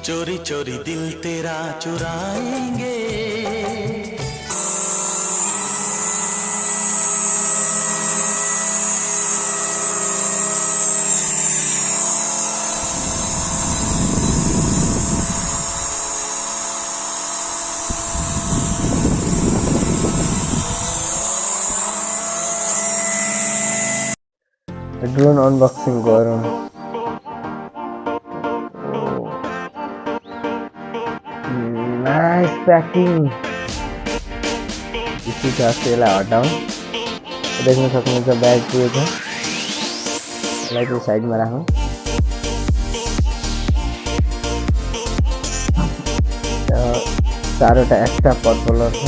चोरी चोरी दिल तेरा चुराएंगे। ड्रोन अनबॉक्सिंग गरौँ। नाइस पैकिङ। इसी छ यसलाई हटाऊ। देख्न सक्नुहुन्छ ब्याग पुगेको छ। यसलाई चाहिँ साइडमा राखौँ। चारवटा एक्स्ट्रा पर्पलर छ।